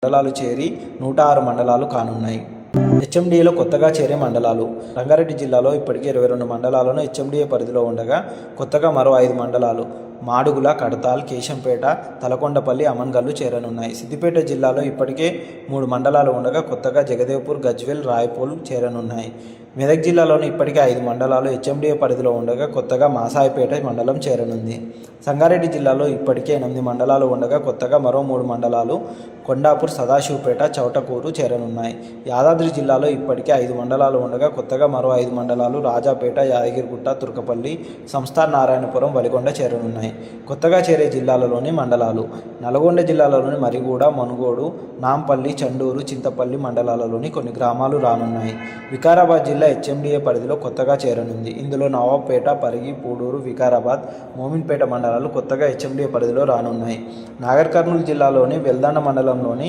మండలాలు చేరి 106 మండలాలు కానున్నాయి. హెచ్ఎండిఏలో కొత్తగా చేరే మండలాలు. రంగారెడ్డి జిల్లాలో ఇప్పటికే 22 మండలాలను హెచ్ఎండిఏ పరిధిలో ఉండగా కొత్తగా మరో 5 మండలాలు మాడుగుల, కడతాల్, కేశంపేట, తలకొండపల్లి, అమన్గల్లు చేరనున్నాయి. సిద్దిపేట జిల్లాలో ఇప్పటికే 3 మండలాలు ఉండగా కొత్తగా జగదేవ్పూర్, గజ్వేల్, రాయపూల్ చేరనున్నాయి. మెదక్ జిల్లాలోని ఇప్పటికే 5 మండలాలు హెచ్ఎండిఏ పరిధిలో ఉండగా కొత్తగా మాసాయిపేట మండలం చేరనుంది. సంగారెడ్డి జిల్లాలో ఇప్పటికే 8 మండలాలు ఉండగా కొత్తగా మరో 3 మండలాలు కొండాపూర్, సదాశివపేట, చౌటకూరు చేరనున్నాయి. యాదాద్రి జిల్లాలో ఇప్పటికే 5 మండలాలు ఉండగా కొత్తగా మరో 5 మండలాలు రాజాపేట, యాదగిరిగుట్ట, తుర్కపల్లి, సంస్థాన్ నారాయణపురం, వలిగొండ చేరనున్నాయి. కొత్తగా చేరే జిల్లాలలోని మండలాలు. నల్గొండ జిల్లాలోని మరిగూడ, మనుగోడు, నాంపల్లి, చండూరు, చింతపల్లి మండలాలలోని కొన్ని గ్రామాలు రానున్నాయి. వికారాబాద్ జిల్లా హెచ్ఎండిఏ పరిధిలో కొత్తగా చేరనుంది. ఇందులో నవాబ్పేట, పరిగి, పూడూరు, వికారాబాద్, మోమిన్పేట మండలాలు కొత్తగా హెచ్ఎండిఏ పరిధిలో రానున్నాయి. నాగర్ కర్నూలు జిల్లాలోని వెల్దండ మండలంలోని